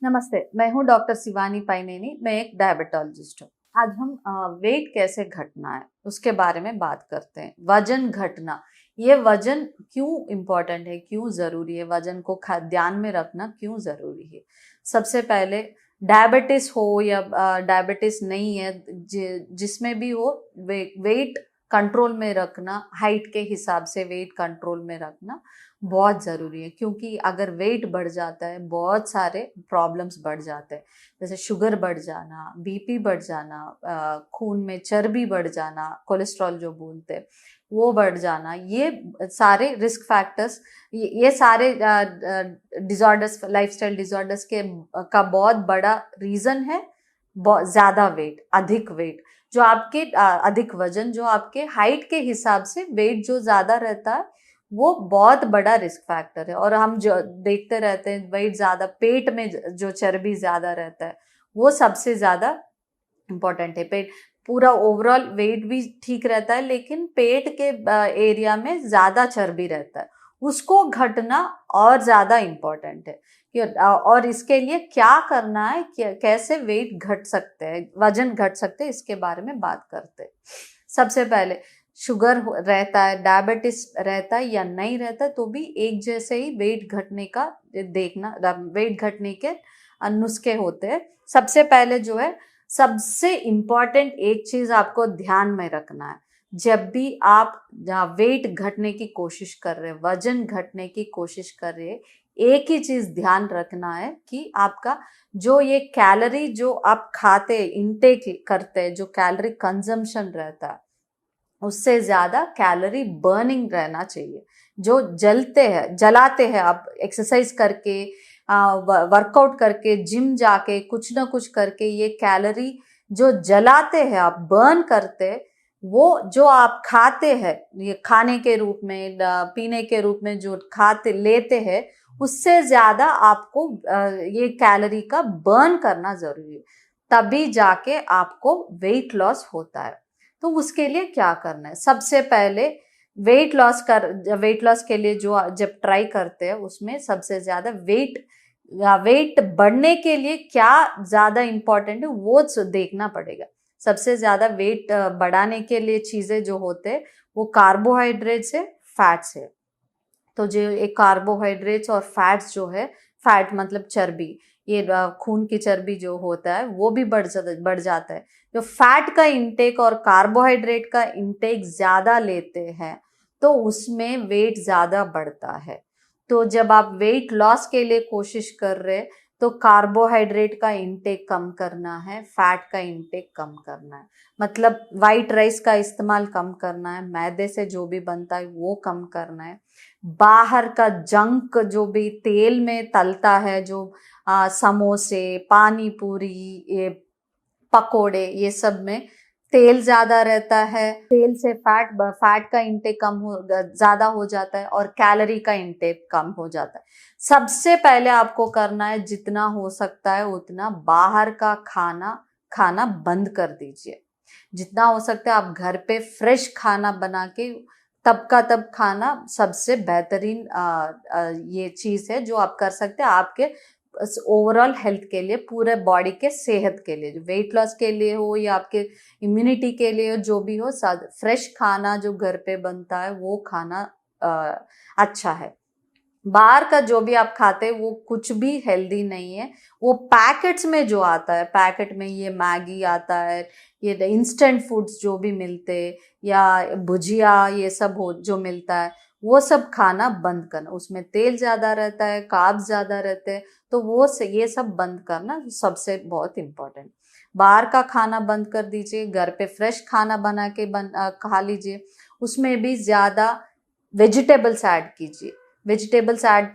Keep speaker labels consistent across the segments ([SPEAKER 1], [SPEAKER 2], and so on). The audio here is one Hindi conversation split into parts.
[SPEAKER 1] नमस्ते, मैं हूँ डॉक्टर शिवानी पाइनेनी। मैं एक डायबिटोलॉजिस्ट हूँ। आज हम वेट कैसे घटना है उसके बारे में बात करते हैं। वजन घटना, ये वजन क्यों इम्पोर्टेंट है, क्यों ज़रूरी है, वजन को ध्यान में रखना क्यों ज़रूरी है। सबसे पहले डायबिटीज़ हो या डायबिटीज़ नहीं है, जिसमें भी हो, वेट कंट्रोल में रखना, हाइट के हिसाब से वेट कंट्रोल में रखना बहुत ज़रूरी है। क्योंकि अगर वेट बढ़ जाता है, बहुत सारे प्रॉब्लम्स बढ़ जाते हैं, जैसे शुगर बढ़ जाना, बीपी बढ़ जाना, खून में चर्बी बढ़ जाना, कोलेस्ट्रॉल जो बोलते हैं वो बढ़ जाना। ये सारे रिस्क फैक्टर्स, ये सारे डिजॉर्डर्स, लाइफस्टाइल डिजॉर्डर्स के का बहुत बड़ा रीज़न है। ज़्यादा वेट, अधिक वेट, जो आपके अधिक वजन, जो आपके हाइट के हिसाब से वेट जो ज़्यादा रहता है वो बहुत बड़ा रिस्क फैक्टर है। और हम जो देखते रहते हैं, वेट ज़्यादा, पेट में जो चर्बी ज़्यादा रहता है वो सबसे ज़्यादा इम्पोर्टेंट है। पेट, पूरा ओवरऑल वेट भी ठीक रहता है, लेकिन पेट के एरिया में ज़्यादा चर्बी रहता है, उसको घटना और ज़्यादा इम्पोर्टेंट है। और इसके लिए क्या करना है, कैसे वेट घट सकते हैं, वजन घट सकते हैं, इसके बारे में बात करते हैं। सबसे पहले, शुगर रहता है, डायबिटीज रहता है या नहीं रहता, तो भी एक जैसे ही वेट घटने का देखना, वेट घटने के नुस्खे होते हैं। सबसे पहले जो है, सबसे इम्पॉर्टेंट एक चीज आपको ध्यान में रखना है। जब भी आप वेट घटने की कोशिश कर रहे हैं, वजन घटने की कोशिश कर रहे हैं, एक ही चीज ध्यान रखना है कि आपका जो ये कैलोरी जो आप खाते, इंटेक करते हैं, जो कैलोरी कंजम्पशन रहता है, उससे ज्यादा कैलोरी बर्निंग रहना चाहिए। जो जलाते हैं आप एक्सरसाइज करके, वर्कआउट करके, जिम जाके, कुछ ना कुछ करके, ये कैलोरी जो जलाते हैं आप, बर्न करते हैं, वो जो आप खाते हैं, ये खाने के रूप में, पीने के रूप में जो खाते लेते हैं, उससे ज्यादा आपको ये कैलोरी का बर्न करना जरूरी है। तभी जाके आपको वेट लॉस होता है। तो उसके लिए क्या करना है? सबसे पहले वेट लॉस के लिए जो जब ट्राई करते हैं, उसमें सबसे ज्यादा वेट बढ़ने के लिए क्या ज्यादा इंपॉर्टेंट है वो देखना पड़ेगा। सबसे ज्यादा वेट बढ़ाने के लिए चीजें जो होते हैं वो कार्बोहाइड्रेट्स है, फैट्स है। तो जो एक कार्बोहाइड्रेट्स और फैट्स जो है, फैट मतलब चर्बी, ये खून की चर्बी जो होता है वो भी बढ़ जाता है। जो फैट का इंटेक और कार्बोहाइड्रेट का इंटेक ज्यादा लेते हैं, तो उसमें वेट ज्यादा बढ़ता है। तो जब आप वेट लॉस के लिए कोशिश कर रहे हैं, तो कार्बोहाइड्रेट का इंटेक कम करना है, फैट का इंटेक कम करना है। मतलब वाइट राइस का इस्तेमाल कम करना है, मैदे से जो भी बनता है वो कम करना है। बाहर का जंक, जो भी तेल में तलता है, जो समोसे, पानी पूरी, ये पकोड़े, ये सब में तेल ज्यादा रहता है। तेल से फैट का इंटेक ज्यादा हो जाता है और कैलोरी का इंटेक कम हो जाता है। सबसे पहले आपको करना है, जितना हो सकता है उतना बाहर का खाना खाना बंद कर दीजिए। जितना हो सकता है आप घर पे फ्रेश खाना बना के तब का तब खाना सबसे बेहतरीन ये चीज है जो आप कर सकते हैं आपके ओवरऑल हेल्थ के लिए, पूरे बॉडी के सेहत के लिए, वेट लॉस के लिए हो या आपके इम्यूनिटी के लिए हो, जो भी हो, फ्रेश खाना जो घर पे बनता है वो खाना अच्छा है। बाहर का जो भी आप खाते हैं वो कुछ भी हेल्दी नहीं है। वो पैकेट्स में जो आता है, पैकेट में ये मैगी आता है, ये इंस्टेंट फूड्स जो भी मिलते, या भुजिया, ये सब हो जो मिलता है, वो सब खाना बंद करना। उसमें तेल ज्यादा रहता है, कार्ब्स ज्यादा रहते हैं, तो ये सब बंद करना सबसे बहुत इम्पोर्टेंट। बाहर का खाना बंद कर दीजिए, घर पे फ्रेश खाना बना के खा लीजिए। उसमें भी ज्यादा वेजिटेबल्स ऐड कीजिए। वेजिटेबल्स ऐड,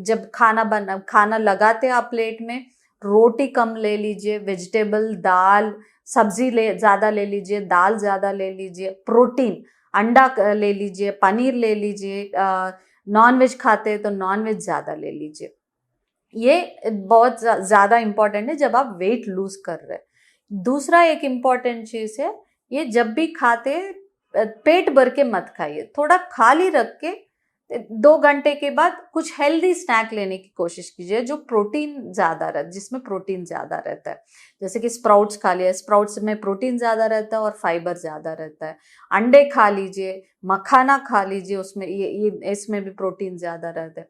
[SPEAKER 1] जब खाना लगाते आप प्लेट में, रोटी कम ले लीजिए, वेजिटेबल, दाल, सब्जी ज्यादा ले लीजिए, दाल ज्यादा ले लीजिए, प्रोटीन, अंडा ले लीजिए, पनीर ले लीजिए, नॉन वेज खाते हैं तो नॉन वेज ज्यादा ले लीजिए। ये बहुत ज्यादा इंपॉर्टेंट है जब आप वेट लूज कर रहे हैं। दूसरा एक इम्पॉर्टेंट चीज है, ये जब भी खाते पेट भर के मत खाइए, थोड़ा खाली रख के 2 घंटे के बाद कुछ हेल्दी स्नैक लेने की कोशिश कीजिए जो प्रोटीन ज्यादा रहता है, जिसमें प्रोटीन ज्यादा रहता है। जैसे कि स्प्राउट्स खा लिया, स्प्राउट्स में प्रोटीन ज्यादा रहता है और फाइबर ज्यादा रहता है। अंडे खा लीजिए, मखाना खा लीजिए, उसमें ये इसमें भी प्रोटीन ज्यादा रहता है।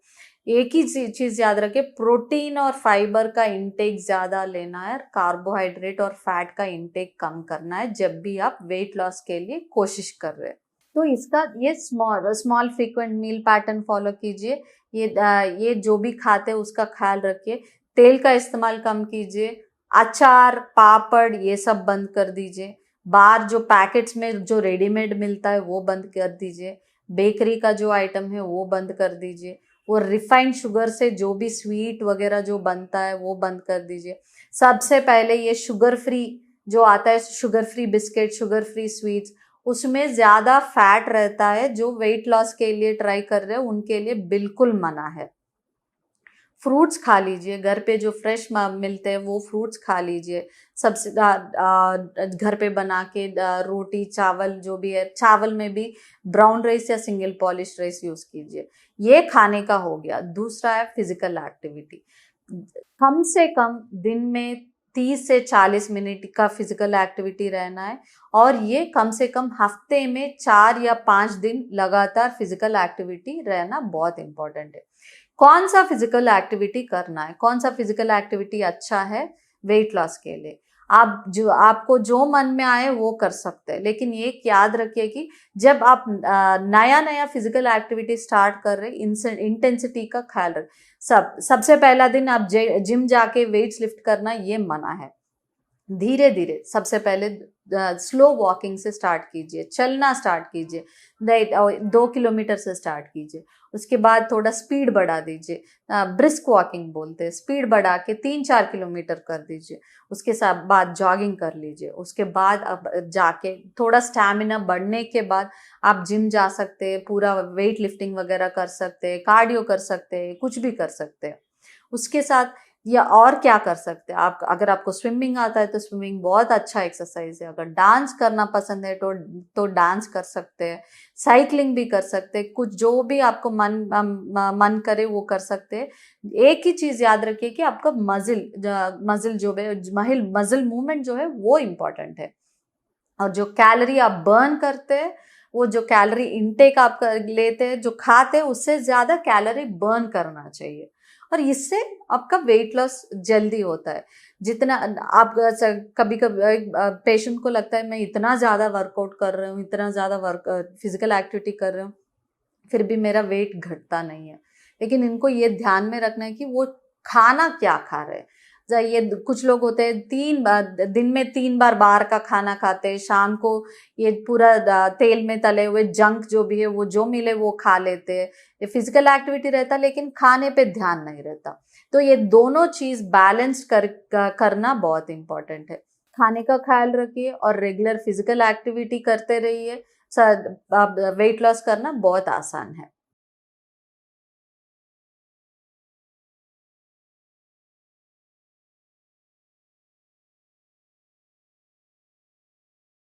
[SPEAKER 1] एक ही चीज याद रखें, प्रोटीन और फाइबर का इंटेक ज्यादा लेना है, कार्बोहाइड्रेट और फैट का इंटेक कम करना है जब भी आप वेट लॉस के लिए कोशिश कर रहे हैं। तो इसका ये स्मॉल स्मॉल फ्रीक्वेंट मील पैटर्न फॉलो कीजिए। ये जो भी खाते हैं उसका ख्याल रखिए। तेल का इस्तेमाल कम कीजिए। अचार, पापड़ ये सब बंद कर दीजिए। बाहर जो पैकेट्स में जो रेडीमेड मिलता है वो बंद कर दीजिए। बेकरी का जो आइटम है वो बंद कर दीजिए। वो रिफाइंड शुगर से जो भी स्वीट वगैरह जो बनता है वो बंद कर दीजिए। सबसे पहले ये शुगर फ्री जो आता है, sugar free biscuit, sugar free sweets, उसमें ज्यादा फैट रहता है। जो वेट लॉस के लिए ट्राई कर रहे हैं उनके लिए बिल्कुल मना है। फ्रूट्स खा लीजिए, घर पे जो फ्रेश मिलते हैं वो फ्रूट्स खा लीजिए। सबसे घर पे बना के रोटी चावल जो भी है, चावल में भी ब्राउन राइस या सिंगल पॉलिश राइस यूज कीजिए। ये खाने का हो गया। दूसरा है फिजिकल एक्टिविटी। कम से कम दिन में 30 से 40 मिनट का फिजिकल एक्टिविटी रहना है, और ये कम से कम हफ्ते में 4 या 5 दिन लगातार फिजिकल एक्टिविटी रहना बहुत इंपॉर्टेंट है। कौन सा फिजिकल एक्टिविटी करना है, कौन सा फिजिकल एक्टिविटी अच्छा है वेट लॉस के लिए, आपको जो मन में आए वो कर सकते हैं। लेकिन ये याद रखिए कि जब आप नया नया फिजिकल एक्टिविटी स्टार्ट कर रहे, इंटेंसिटी का ख्याल रखें। सबसे पहला दिन आप जिम जाके वेट्स लिफ्ट करना ये मना है। धीरे धीरे सबसे पहले स्लो वॉकिंग से स्टार्ट कीजिए, चलना स्टार्ट कीजिए, 2 किलोमीटर से स्टार्ट कीजिए। उसके बाद थोड़ा स्पीड बढ़ा दीजिए, ब्रिस्क वॉकिंग बोलते हैं, स्पीड बढ़ा के 3-4 किलोमीटर कर दीजिए। उसके साथ बाद जॉगिंग कर लीजिए। उसके बाद अब जाके थोड़ा स्टैमिना बढ़ने के बाद आप जिम जा सकते हैं, पूरा वेट लिफ्टिंग वगैरह कर सकते हैं, कार्डियो कर सकते हैं, कुछ भी कर सकते हैं। उसके साथ या और क्या कर सकते हैं आप, अगर आपको स्विमिंग आता है तो स्विमिंग बहुत अच्छा एक्सरसाइज है। अगर डांस करना पसंद है तो डांस कर सकते हैं, साइकिलिंग भी कर सकते हैं, कुछ जो भी आपको मन करे वो कर सकते हैं। एक ही चीज याद रखिए कि आपका मजिल जो है, मजिल मूवमेंट जो है वो इम्पोर्टेंट है। और जो कैलोरी आप बर्न करते हैं, वो जो कैलोरी इनटेक आप लेते हैं, जो खाते हैं, उससे ज्यादा कैलोरी बर्न करना चाहिए। और इससे आपका वेट लॉस जल्दी होता है। जितना आप कभी कभी पेशेंट को लगता है मैं इतना ज्यादा वर्कआउट कर रहा हूँ, इतना ज्यादा फिजिकल एक्टिविटी कर रहा हूँ, फिर भी मेरा वेट घटता नहीं है। लेकिन इनको ये ध्यान में रखना है कि वो खाना क्या खा रहे हैं। ये कुछ लोग होते हैं दिन में 3 बार बाहर का खाना खाते हैं, शाम को ये पूरा तेल में तले हुए जंक जो भी है वो जो मिले वो खा लेते हैं। ये फिजिकल एक्टिविटी रहता लेकिन खाने पे ध्यान नहीं रहता। तो ये दोनों चीज बैलेंस करना बहुत इंपॉर्टेंट है। खाने का ख्याल रखिए और रेगुलर फिजिकल एक्टिविटी करते रहिए। वेट लॉस करना बहुत आसान है।